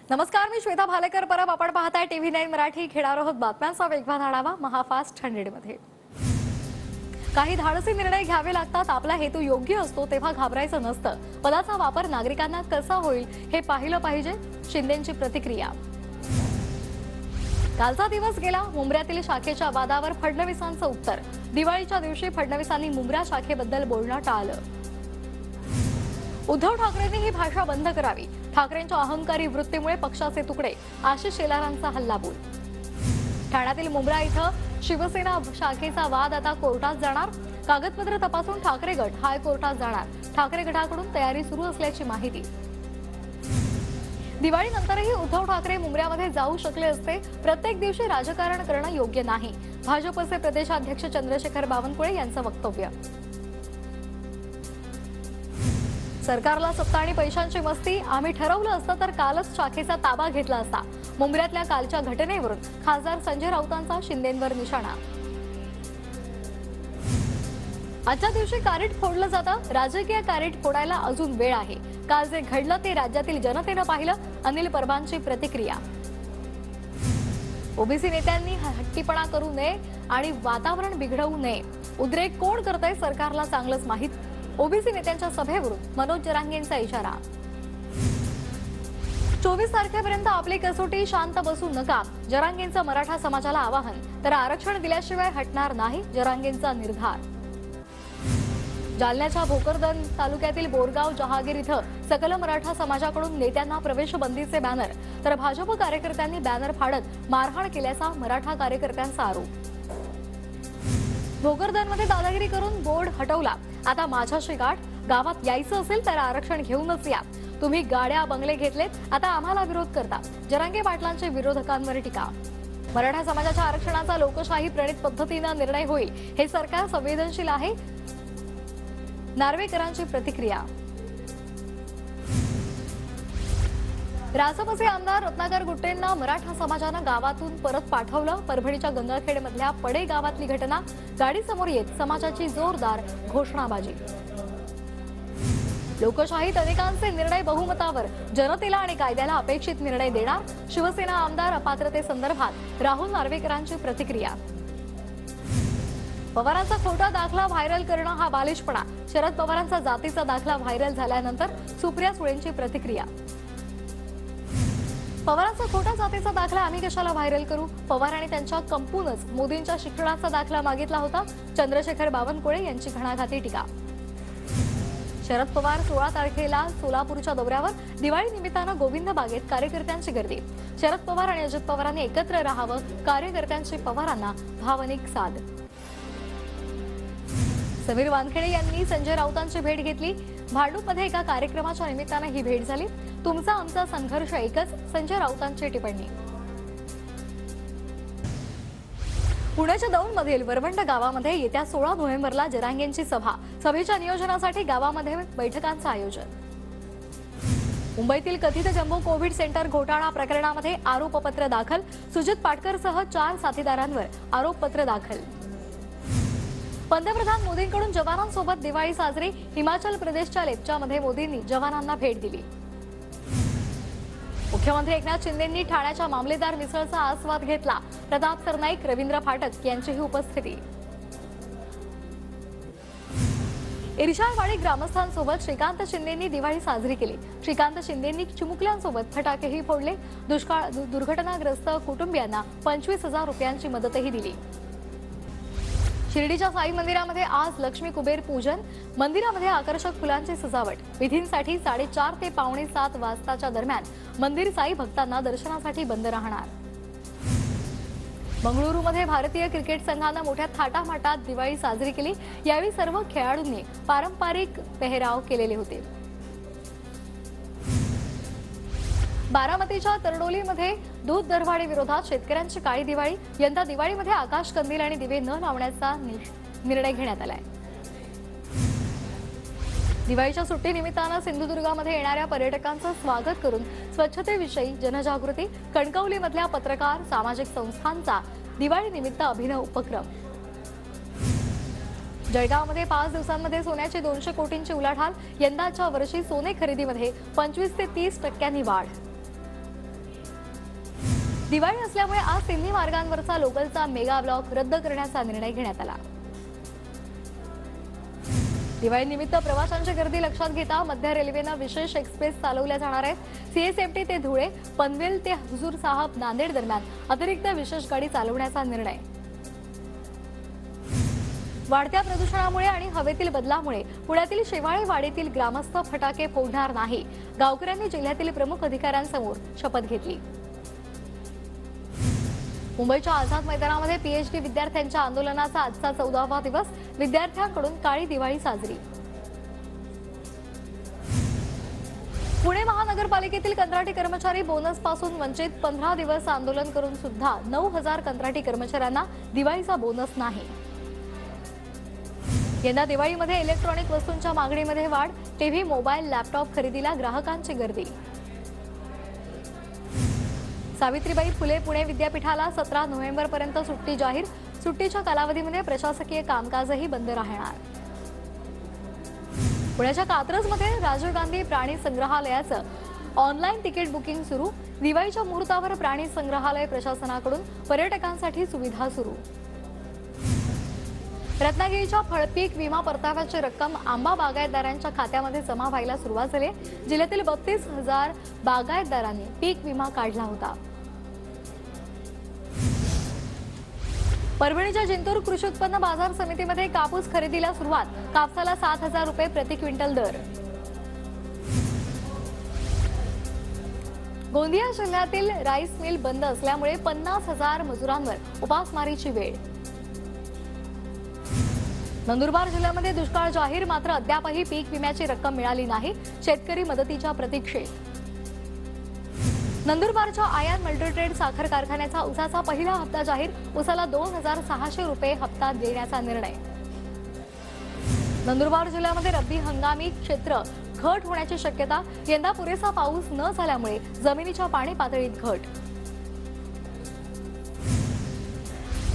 नमस्कार, मी श्वेता भालेकर परब. आपण पाहताय टीव्ही 9 मराठी. घेणार आहोत बातम्यांचा वेगवान आढावा महाफास्ट 100 मध्ये. काही धाडसी निर्णय घ्यावे लागतात. आपला हेतू योग्य असतो तेव्हा घाबरायचं नसतं. पदाचा वापर नागरिकांना कसा होईल हे पाहिलं पाहिजे. शिंदेंची प्रतिक्रिया. कालचा दिवस गेला. मुंब्र्यातील शाखेच्या वादावर फडणवीसांचं उत्तर. दिवाळीच्या दिवशी फडणवीसांनी मुंब्रा शाखेबद्दल बोलणं टाळलं. उद्धव ठाकरेंनी ही भाषा बंद करावी. ठाकरेंच्या अहंकारी वृत्तीमुळे पक्षाचे तुकडे. आशिष शेलारांचा हल्लाबोल. ठाण्यातील मुंब्रा इथं शिवसेना शाखेचा वाद आता कोर्टात जाणार. कागदपत्र तपासून ठाकरे गट हायकोर्टात जाणार. ठाकरे गटाकडून तयारी सुरू असल्याची माहिती. दिवाळीनंतरही उद्धव ठाकरे मुंब्र्यामध्ये जाऊ शकले असते. प्रत्येक दिवशी राजकारण करणं योग्य नाही. भाजपचे प्रदेशाध्यक्ष चंद्रशेखर बावनकुळे यांचं वक्तव्य. सरकारला सत्ता आणि पैशांची मस्ती. आम्ही ठरवलं असतं तर कालच शाखेचा ताबा घेतला असता. मुंब्र्यातल्या कालच्या घटनेवरून खासदार संजय राऊतांचा शिंदेंवर निशाणा. आजच्या दिवशी कॅरेट फोडलं जातं. राजकीय कॅरेट फोडायला अजून वेळ आहे. काल जे घडलं ते राज्यातील जनतेनं पाहिलं. अनिल परबांची प्रतिक्रिया. ओबीसी नेत्यांनी हट्टीपणा करू नये आणि वातावरण बिघडवू नये. उद्रेक कोण करतंय सरकारला चांगलंच माहीत. ओबीसी नेत्यांच्या सभेवरून मनोज जरांगेंचा इशारा. 24 तारखेपर्यंत आपली कसोटी. शांत बसू नका. जरांगेंचं मराठा समाजाला आवाहन. तर आरक्षण दिल्याशिवाय हटणार नाही. जरांगेंचा निर्धार. जालन्याच्या भोकरदन तालुक्यातील बोरगाव जहागीर इथं सकल मराठा समाजाकडून नेत्यांना प्रवेश बंदीचे बॅनर. तर भाजप कार्यकर्त्यांनी बॅनर फाडत मारहाण केल्याचा मराठा कार्यकर्त्यांचा आरोप. भोकरदनमध्ये दादागिरी करून बोर्ड हटवला. आता माझ्याशी गाठ. गावात यायचं असेल तर आरक्षण घेऊनच या. तुम्ही गाड्या बंगले घेतलेत, आता आम्हाला विरोध करता. जरांगे पाटलांचे विरोधकांवर टीका. मराठा समाजाच्या आरक्षणाचा लोकशाही प्रणित पद्धतीनं निर्णय होईल. हे सरकार संवेदनशील आहे. नार्वेकरांची प्रतिक्रिया. रासपचे आमदार रत्नाकर गुट्टेंना मराठा समाजानं गावातून परत पाठवलं. परभणीच्या गंगाखेडमधल्या पडे गावातली घटना. गाडी समोर येत समाजाची जोरदार घोषणाबाजी. लोकशाहीत अनेकांचे निर्णय बहुमतावर. जनतेला आणि कायद्याला अपेक्षित निर्णय देणार. शिवसेना आमदार अपात्रतेसंदर्भात राहुल नार्वेकरांची प्रतिक्रिया. पवारांचा खोटा दाखला व्हायरल करणं हा बालिशपणा. शरद पवारांचा जातीचा दाखला व्हायरल झाल्यानंतर सुप्रिया सुळेंची प्रतिक्रिया. पवारांचा खोटा जातीचा दाखला आम्ही कशाला व्हायरल करू. पवारांनी त्यांच्या कंपूनच मोदींच्या शिक्षणाचा दाखला मागितला होता. चंद्रशेखर बावनकुळे यांची घणाघाती टीका. शरद पवार 16 तारखेला सोलापूरच्या दौऱ्यावर. दिवाळी निमित्तानं गोविंद बागेत कार्यकर्त्यांची गर्दी. शरद पवार आणि अजित पवारांनी एकत्र राहावं. कार्यकर्त्यांची पवारांना भावनिक साद. समीर वानखेडे यांनी संजय राऊतांची भेट घेतली. भांडूपमध्ये एका कार्यक्रमाच्या निमित्तानं ही भेट झाली. तुमचा आमचा संघर्ष एकच. संजय राऊतांची टिप्पणी. पुण्याच्या दौंडमधील वरवंड गावामध्ये येत्या 16 नोव्हेंबरला जरांगेंची सभा. सभेच्या नियोजनासाठी गावामध्ये बैठकांचं आयोजन. मुंबईतील कथित जम्बो कोविड सेंटर घोटाळा प्रकरणामध्ये आरोपपत्र दाखल. सुजित पाटकरसह 4 साथीदारांवर आरोपपत्र दाखल. पंतप्रधान मोदींकडून जवानांसोबत दिवाळी साजरी. हिमाचल प्रदेशच्या लेप्चामध्ये मोदींनी जवानांना भेट दिली. मुख्यमंत्री एकनाथ शिंदेंनी ठाण्याच्या मामलेदार मिसळचा आस्वाद घेतला. प्रताप सरनाईक, रवींद्र फाटक यांचीही उपस्थिती. इर्शाळवाडी ग्रामस्थांसोबत श्रीकांत शिंदेंनी दिवाळी साजरी केली. श्रीकांत शिंदेंनी चिमुकल्यांसोबत फटाकेही फोडले. दुष्काळ दुर्घटनाग्रस्त कुटुंबियांना 25,000 रुपयांची मदतही दिली. शिर्डीच्या साई मंदिरामध्ये आज लक्ष्मी कुबेर पूजन. मंदिरामध्ये आकर्षक फुलांची सजावट. विधींसाठी 4:30 ते 6:45 वाजताच्या दरम्यान मंदिर साई भक्तांना दर्शनासाठी बंद राहणार. बंगळुरूमध्ये भारतीय क्रिकेट संघानं मोठ्या थाटामाटात दिवाळी साजरी केली. यावेळी सर्व खेळाडूंनी पारंपरिक पेहराव केलेले होते. बारामतीच्या तरडोलीमध्ये दूध दरवाढी विरोधात शेतकऱ्यांची काळी दिवाळी. यंदा दिवाळीमध्ये आकाश कंदील आणि दिवे न लावण्याचा निर्णय घेण्यात आलाय. दिवाळीच्या सुट्टीनिमित्तानं सिंधुदुर्गामध्ये येणाऱ्या पर्यटकांचं स्वागत करून स्वच्छतेविषयी जनजागृती. कणकवलीमधल्या पत्रकार सामाजिक संस्थांचा दिवाळीनिमित्त अभिनव उपक्रम. जळगावमध्ये 5 दिवसांमध्ये सोन्याची 200 कोटींची उलाढाल. यंदाच्या वर्षी सोने खरेदीमध्ये 25 ते 30% वाढ. दिवाळी असल्यामुळे आज तिन्ही मार्गांवरचा लोकलचा मेगा ब्लॉक रद्द करण्याचा निर्णय घेण्यात आला। दिवाळीनिमित्त प्रवाशांची गर्दी लक्षात घेता मध्य रेल्वेने विशेष एक्सप्रेस चालवल्या जाणार आहेत। सीएसएमटी ते धुळे, पनवेल ते हुजूर साहेब नांदेड दरम्यान अतिरिक्त विशेष गाडी चालवण्याचा निर्णय। वाढत्या प्रदूषणामुळे आणि हवेतील बदलामुळे पुण्यातील शेवाळे वाडीतील ग्रामस्थ फटाके फोडणार नाही, गावकऱ्यांनी जिल्ह्यातील प्रमुख अधिकाऱ्यांसमोर शपथ घेतली। मुंबईच्या आझाद मैदानामध्ये पीएचडी विद्यार्थ्यांच्या आंदोलनाचा आजचा 14वा दिवस, विद्यार्थ्यांकडून काळी दिवाळी साजरी। पुणे महानगरपालिकेतील कंत्राटी कर्मचारी बोनस पासून वंचित, 15 दिवस आंदोलन करून सुद्धा 9000 कंत्राटी कर्मचाऱ्यांना दिवाळीचा बोनस नाही। यंदा दिवाळीमध्ये इलेक्ट्रॉनिक वस्तूंच्या मागणीमध्ये वाढ, टीव्ही, मोबाईल, लॅपटॉप खरेदीला ग्राहकांची गर्दी। सावित्रीबाई फुले पुणे विद्यापीठाला 17 नोव्हेंबरपर्यंत सुट्टी जाहीर, सुट्टीच्या कालावधीमध्ये प्रशासकीय कामकाजही बंद राहणार। पुण्याच्या कात्रजमध्ये राजीव गांधी प्राणी संग्रहालयाचं ऑनलाईन तिकीट बुकिंग सुरू, दिवाळीच्या मुहूर्तावर प्राणी संग्रहालय प्रशासनाकडून पर्यटकांसाठी सुविधा सुरू। रत्नागिरीच्या फळपीक विमा परताव्याची रक्कम आंबा बागायतदारांच्या खात्यामध्ये जमा व्हायला सुरुवात झाली। जिल्ह्यातील 32,000 बागायतदारांनी पीक विमा काढला होता। परभणीच्या जिंतूर कृषी उत्पन्न बाजार समितीमध्ये कापूस खरेदीला सुरुवात, कापसाला 7,000 रुपये प्रति क्विंटल दर। गोंदिया जिल्ह्यातील राईस मिल बंद असल्यामुळे 50,000 मजुरांवर उपासमारीची वेळ। नंदुरबार जिल्ह्यामध्ये दुष्काळ जाहीर, मात्र अद्यापही पीक विम्याची रक्कम मिळाली नाही, शेतकरी मदतीच्या प्रतीक्षेत। नंदुरबारच्या आयान मल्टीट्रेड साखर कारखान्याचा उसाचा पहिला हप्ता जाहीर, उसाला 2,600 रुपये हप्ता देण्याचा निर्णय। नंदुरबार जिल्ह्यामध्ये रब्बी हंगामी क्षेत्र घट होण्याची शक्यता, यंदा पुरेसा पाऊस न झाल्यामुळे जमिनीच्या पाणी पातळीत घट।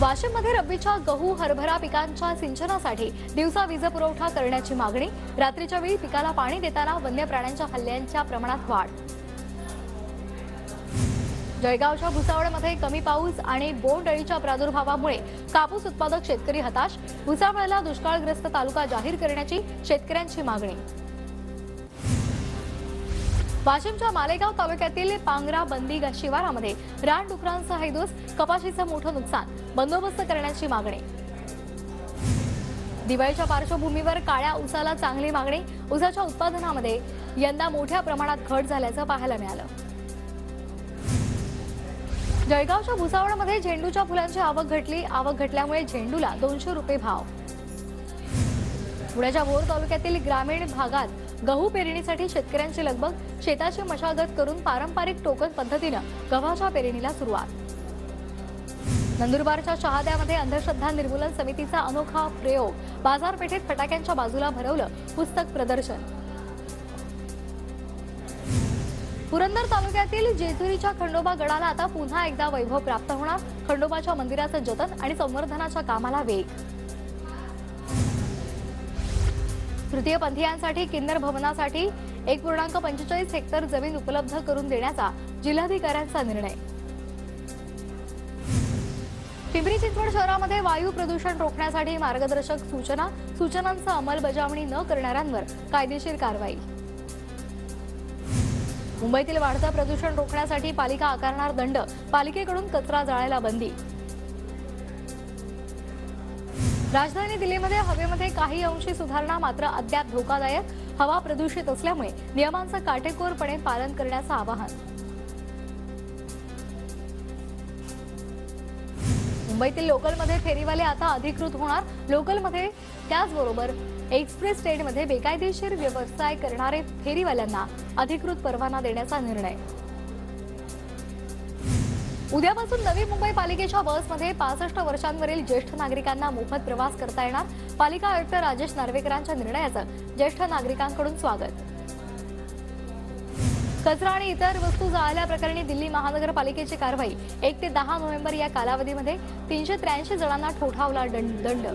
वाशिममध्ये रब्बीच्या गहू, हरभरा पिकांच्या सिंचनासाठी दिवसा वीज पुरवठा करण्याची मागणी, रात्रीच्या वेळी पिकाला पाणी देताना वन्य प्राण्यांच्या हल्ल्यांच्या प्रमाणात वाढ। जळगावच्या भुसावळमध्ये कमी पाऊस आणि बोंडअळीच्या प्रादुर्भावामुळे कापूस उत्पादक शेतकरी हताश, भुसावळला दुष्काळग्रस्त तालुका जाहीर करण्याची शेतकऱ्यांची मागणी। वाशिमच्या मालेगाव तालुक्यातील पांगरा बंदी शिवारामध्ये रानडुकरांचा हैदोस, कपाशीचं मोठं नुकसान, बंदोबस्त करण्याची मागणी। दिवाळीच्या पार्श्वभूमीवर काळ्या ऊसाला चांगली मागणी, ऊसाच्या उत्पादनामध्ये यंदा मोठ्या प्रमाणात घट झाल्याचं पाहायला मिळालं। जळगावच्या भुसावळमध्ये झेंडूच्या फुलांची आवक घटली, आवक घटल्यामुळे झेंडूला 200 रुपये भाव। पुण्याच्या भोर तालुक्यातील ग्रामीण भागात गहू पेरणीसाठी शेतकऱ्यांची लगबग, शेताची मशागत करून पारंपरिक टोकन पद्धतीनं गव्हाच्या पेरणीला सुरुवात। नंदुरबारच्या शहाद्यामध्ये अंधश्रद्धा निर्मूलन समितीचा अनोखा प्रयोग, बाजारपेठेत फटाक्यांच्या बाजूला भरवलं पुस्तक प्रदर्शन। पुरंदर तालुक्यातील जेजुरीच्या खंडोबा गडाला आता पुन्हा एकदा वैभव प्राप्त होणार, खंडोबाच्या मंदिराचं जतन आणि संवर्धनाच्या कामाला वेग। तृतीयपंथीयांसाठी किन्नर भवनासाठी 1.45 हेक्टर जमीन उपलब्ध करून देण्याचा जिल्हाधिकाऱ्यांचा निर्णय। पिंपरी चिंचवड शहरामध्ये वायू प्रदूषण रोखण्यासाठी मार्गदर्शक सूचनांची अंमलबजावणी न करणाऱ्यांवर कायदेशीर कारवाई। मुंबईतील वाढतं प्रदूषण रोखण्यासाठी पालिका आकारणार दंड, पालिकेकडून कचरा जाळायला बंदी। राजधानी दिल्लीमध्ये हवेमध्ये काही अंशी सुधारणा, मात्र अद्याप धोकादायक, हवा प्रदूषित असल्यामुळे नियमांचं काटेकोरपणे पालन करण्याचं आवाहन। मुंबईतील लोकलमध्ये फेरीवाले आता अधिकृत होणार, लोकलमध्ये त्याचबरोबर एक्सप्रेस ट्रेनमध्ये बेकायदेशीर व्यवसाय करणारे फेरीवाल्यांना अधिकृत परवाना देण्याचा निर्णय। उद्यापासून नवी मुंबई पालिकेच्या बसमध्ये 65 वर्षांवरील ज्येष्ठ नागरिकांना मोफत प्रवास करता येणार, पालिका आयुक्त राजेश नार्वेकरांच्या निर्णयाचं ज्येष्ठ नागरिकांकडून स्वागत। कचरा आणि इतर वस्तू जाळल्याप्रकरणी दिल्ली महानगरपालिकेची कारवाई, 1 ते 10 नोव्हेंबर या कालावधीमध्ये 383 जणांना ठोठावला दंड।